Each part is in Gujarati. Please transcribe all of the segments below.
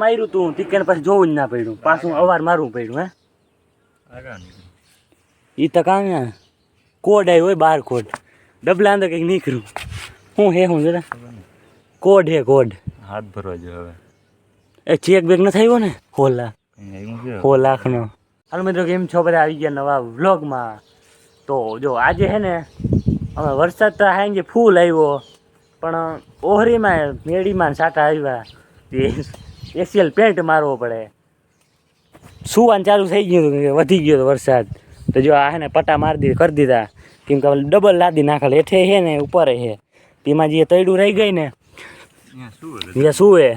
માર્યું તું ટીકેન પછી જોવું જ ના પડ્યું, પાછું અવાર મારવું પડ્યું. હે એ તો કામ ને કોડ આવ્યો હોય, બાર કોડ ડબલા અંદર કંઈક નીકળ્યું. હું હે હું જરા કોડ હે કોડ હાથ ભરવા જો હવે એ ચેક બેક ન થયો ને 1,00,000 હાલો મિત્રો, કેમ છો બધા? આવી ગયા નવા વ્લોગમાં. તો જો આજે હે ને અમે વરસાદ તો હાઈ જે ફૂલ આવ્યો, પણ ઓહરીમાં મેળીમાં સાટા આવ્યા તે એશિયલ પેન્ટ મારવો પડે. સુવાનું ચાલુ થઈ ગયું હતું કે વધી ગયો હતો વરસાદ, તો જો આ હે ને પટ્ટા મારી કરી દીધા, કેમ કે ડબલ લાદી નાખેલ હેઠે છે ને ઉપર છે, તેમાં જે તૈડું રહી ગઈ ને ત્યાં શું હે.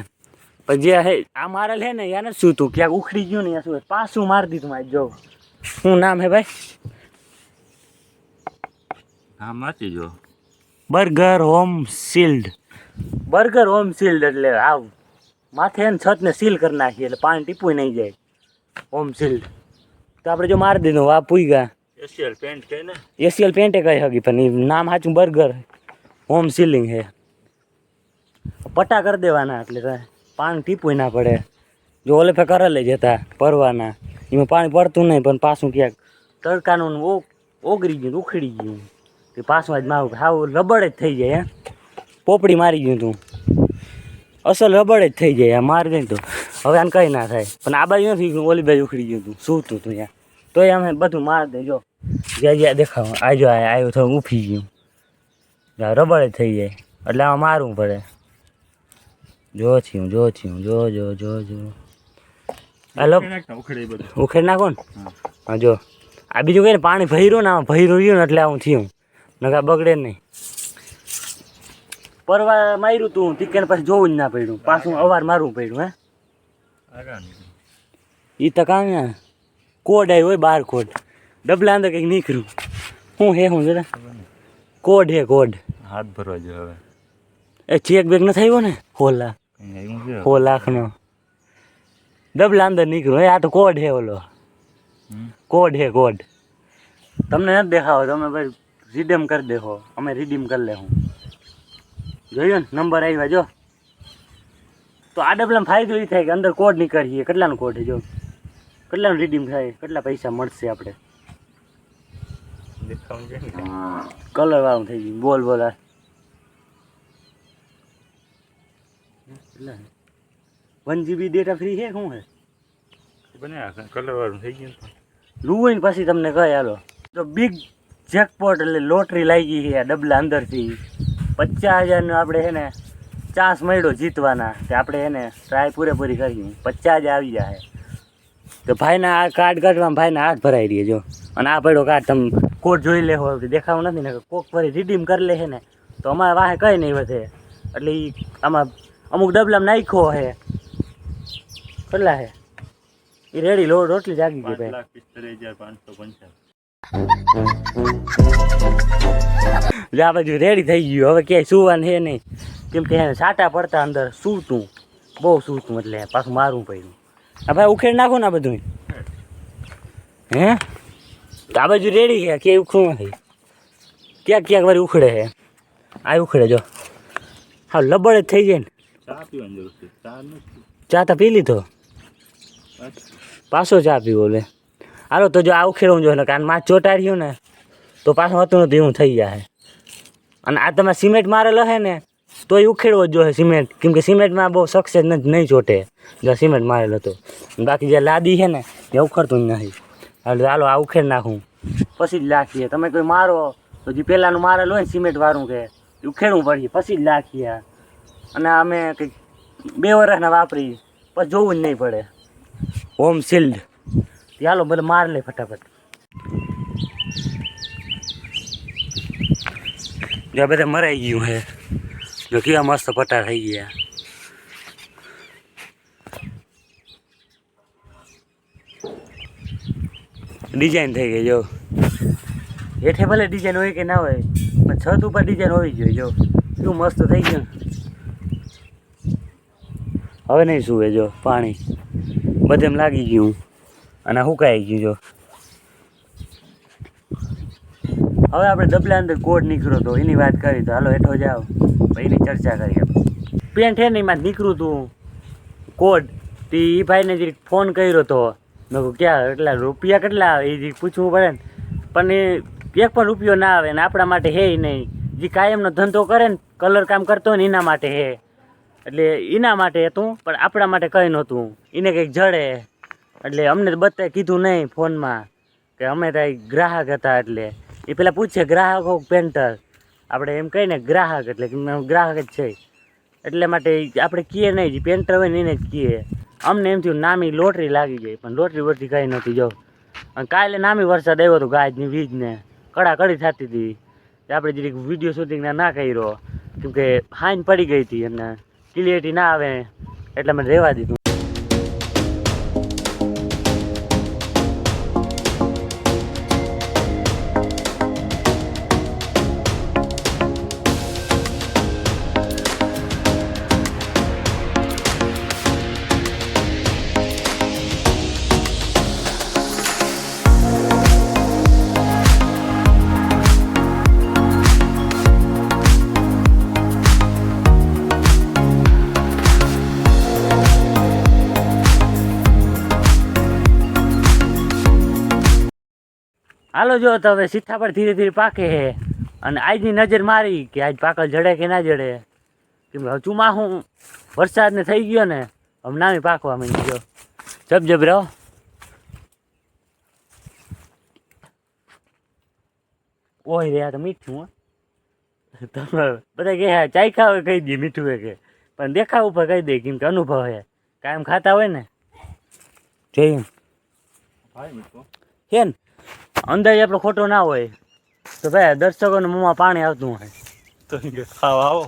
પણ જે હે આ મારેલ હે ને યાર શું તું ક્યાંક ઉખડી ગયું ને શું પાછું મારી દીધું. મારે જો શું નામ હે ભાઈ? હા માચી જો burger home shield. Burger home shield એટલે આવ માથે ને છત ને સીલ કરી નાખીએ એટલે પાણી ટીપું નહીં જાય. હોમ શિલ્ડ તો આપણે જો મારી દીધું આ પૂઈ ગયા. એશિયલ પેન્ટ કહે ને, એશિયલ પેન્ટે કહી શકી, પણ એ નામ સાચું બર્ગર હોમ સીલિંગ છે. પટ્ટા કરી દેવાના એટલે પાણી ટીપું ના પડે. જો ઓલે ફે કરેલે જતા પરવાના એમાં પાણી પડતું નહીં, પણ પાછું ક્યાંક તડકાનું ઓગરી ગયું, ઉખડી ગયું તે પાછું જ મારું હાવ રબડ જ થઈ જાય. પોપડી મારી ગયું તું અસલ રબડ જ થઈ જાય. મારી દઈ તો હવે આને કંઈ ના થાય, પણ આ બાજુ નથી ઓલી બાજુ ઉખડી ગયું તું સૂતું તું ત્યાં, તો અમે બધું મારી દે. જો જ્યાં જ્યાં દેખાવ આજો આવ્યો થોડું ઉફી ગયું, રબડ જ થઈ જાય એટલે આમાં મારવું પડે. જો છું જો હેલો ઉખેડ નાખો ને. હા જો આ બીજું કઈ ને પાણી ભર્યું ને આમાં ભર્યું રહ્યું ને એટલે આવું થયું, નકા બગડે નહીં. પરવા માર્યું તું ટીકેન પછી જોવું જ ના પડ્યું, પાછું અવાર મારવું પડ્યું. હે એ તો કામ ને કોડ આવ્યો હોય, બાર કોડ ડબલા અંદર કંઈક નીકળ્યું. હું હે હું જરા કોડ હે કોડ હાથ ભરવા જો હવે એ ચેક બેક ન થયો ને 1,00,000 ડબલા અંદર નીકળ્યું. હે આ તો કોડ હે, ઓલો કોડ હે કોડ. તમને નથી દેખાવો, તમે ભાઈ રિડીમ કરી દેખો, અમે રિડીમ કરી લેવું. જોયું ને નંબર આવ્યા જો. તો આ ડબલામાં ફાયદો એ થાય કે અંદર કોડ નીકળીએ. કેટલાનો કોડ છે જો, કેટલાનું રિડીમ થાય, કેટલા પૈસા મળશે આપણે. કલર વાળું થઈ ગયું. બોલ બોલ 1 GB ડેટા ફ્રી છે શું હે? કલર વાળું થઈ ગયું રૂઈને પછી તમને કહે હાલો. તો બિગ જેકપોટ એટલે લોટરી લાગી છે આ ડબલા અંદરથી. 50,000નો આપણે છે ને ચાન્સ મળ્યો જીતવાના, તે આપણે એને ટ્રાય પૂરેપૂરી કરી. 50,000 આવી જાય. તો ભાઈના આ કાર્ડ કાઢવામાં ભાઈના હાથ ભરાઈ રહી જો. અને આ પડ્યો કાર્ડ તમે કોડ જોઈ લેવો, દેખાવું નથી ને કોક ફરી રિડીમ કરી લે છે ને તો અમારે વાહે કંઈ નહીં વધે. એટલે એ આમાં અમુક ડબલામાં નાખ્યો છે. કેટલા છે એ રેડી રોટલી જાગી ગઈ ભાઈ. 5,45,550 આ બાજુ રેડી થઈ ગયું. હવે ક્યાંય સુવાનું છે નહીં, કેમ કે સાટા પડતા અંદર સૂતું બહુ સૂતું એટલે પાછું મારવું પડ્યું. હા ભાઈ ઉખેડ નાખો ને આ બધું. હે તો આ બાજુ રેડી છે, ક્યાંય ઉખડું નથી. ક્યાંક વારી ઉખડે છે. આ ઉખડે જો હા લબડ જ થઈ જાય ને. ચા તો પી લીધો, પાછો ચા પીવો લે. હાલો તો જો આ ઉખેડવું જો ને કારણ માં ચોટાડ્યું ને તો પાછું હતું નથી એવું થઈ જાય. અને આ તમે સિમેન્ટ મારેલો હે ને તોય ઉખેડવો જ જોઈએ સિમેન્ટ, કેમ કે સિમેન્ટમાં બહુ સક્સેસ નહીં ચોટે જો સિમેન્ટ મારેલો હતો. બાકી જે લાદી છે ને એ ઉખડતું જ નથી. હાલો આ ઉખેડ નાખું પછી જ લાખીએ. તમે કોઈ મારો તો જે પહેલાંનું મારેલું હોય ને સિમેન્ટ વાળું કે ઉખેડવું પડીએ પછી જ લાખીએ. અને અમે કંઈક 2 વર્ષના વાપરી પછી જોવું જ નહીં પડે. હોમ શિલ્ડ ચાલો બધા માર લે ફટાફટ. જો બધા મરાઈ ગયું હે જો, કેવા મસ્ત પટ્ટા થઈ ગયા. ડિઝાઇન થઈ ગઈ જો. હેઠે ભલે ડિઝાઇન હોય કે ના હોય પણ છત ઉપર ડિઝાઇન હોવી જોઈએ. જો કેવું મસ્ત થઈ ગયું. હવે નહીં સુવે જો, પાણી બધે લાગી ગયું અને સુકાઈ ગયું જો. હવે આપણે ડબલા અંદર કોડ નીકળ્યો તો એની વાત કરી, તો હાલો હેઠો જાઓ એની ચર્ચા કરીએ. પેન્ટ હે ને એમાં નીકળ્યું હતું કોડ તે એ ભાઈને જે ફોન કર્યો હતો મેં કહું ક્યાં એટલા રૂપિયા કેટલા આવે એ જે પૂછવું પડે ને પણ એ એક પણ રૂપિયો ના આવે ને આપણા માટે હે નહીં. જે કાયમનો ધંધો કરે ને કલર કામ કરતો હોય ને એના માટે હે, એટલે એના માટે હતું પણ આપણા માટે કંઈ નહોતું. એને કંઈક જડે એટલે અમને તો બધાએ કીધું નહીં ફોનમાં કે અમે ત્યાં ગ્રાહક હતા. એટલે એ પેલા પૂછે ગ્રાહક હો પેન્ટર, આપણે એમ કહીને ગ્રાહક એટલે કે ગ્રાહક જ છે. એટલે માટે આપણે કહીએ નહીં, જે પેન્ટર હોય ને એને જ કહીએ. અમને એમ થયું નામી લોટરી લાગી ગઈ પણ લોટરી વોટરી કંઈ નહોતી. જો અને કાલે નામી વરસાદ આવ્યો હતો, ગાજની વીજને કડાકડી થતી હતી. આપણે જરીક વિડીયો શૂટિંગ ના કર્યો કેમકે હાંજ પડી ગઈ હતી અને ક્લિયરિટી ના આવે એટલે મેં રહેવા દીધું. હાલો જો તો હવે સીતાફળ ધીરે ધીરે પાકે છે અને આજની નજર મારી કે આજ પાકલ જડે કે ના જડે. કેમ કે હવે ચોમાસું વરસાદને થઈ ગયો ને હવે નામી પાકવા માંડી ગયો. જબજબ રહો. ઓય રે આ તો મીઠું હો. તમે બધા કે ચાખ્યા હોય કહી દે મીઠું હે કે પણ દેખાવ ઉપર કહી દે કેમ કે અનુભવ હે કાયમ ખાતા હોય ને જઈ હે ને અંદાજ આપણો ખોટો ના હોય તો ભાઈ દર્શકોને મોંમાં પાણી આવતું હોય તો ખાવા આવો.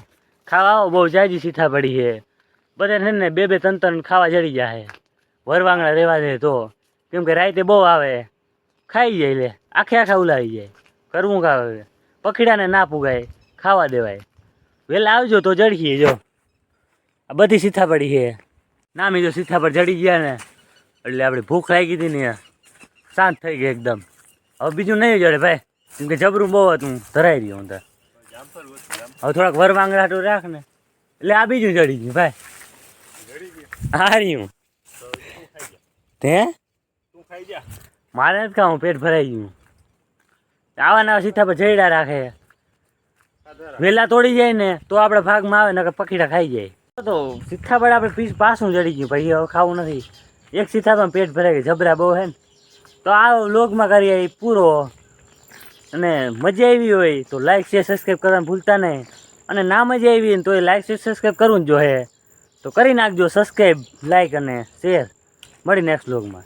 ખાવા આવો. બહુ જાજી સીઠા પડી છે બધા છે ને 2-2 3-3 ખાવા જડી જાય. વરવાંગણા રહેવા દે તો કેમ કે રાતે બહુ આવે ખાઈ જાય લે આખા ઉલાવી જાય. કરવું કા હવે પખીડાને ના પુગાય ખાવા દેવાય. વહેલા આવજો તો જડીએ. જો આ બધી સીઠા પડી છે નામી જો સીઠા પર જડી ગયા ને એટલે આપણે ભૂખ લાગી હતી ને શાંત થઈ ગઈ એકદમ. હવે બીજું નહીં જડે ભાઈ કેમ કે જબરું બહુ હતું ધરાઈ રહ્યું અંદર. હવે થોડાક વરવાંગડાટું રાખ ને એટલે આ બીજું જડી ગયું ભાઈ. હા રહ્યું તે મારે નથી ખાવું પેટ ભરાઈ ગયું. આવા નવા સીઠા પર જઈડા રાખે વેલા તોડી જાય ને તો આપણે ભાગમાં આવે નકર પખીડા ખાઈ જાય. તો સીઠા પર આપણે પીસ પાછું જડી ગયું ભાઈ હવે ખાવું નથી. એક સીઠા પર પેટ ભરાઈ ગયું જબરા બહુ હે ને. તો આ વ્લોગમાં કરીએ પૂરો અને મજા આવી હોય તો લાઈક શેર સબસ્ક્રાઈબ કરવાનું ભૂલતા નહીં. અને ના મજા આવી ને તો એ લાઈક શેર સબસ્ક્રાઈબ કરવું જ જોઈએ તો કરી નાખજો સબસ્ક્રાઈબ લાઈક અને શેર. મળી નેક્સ્ટ વ્લોગમાં.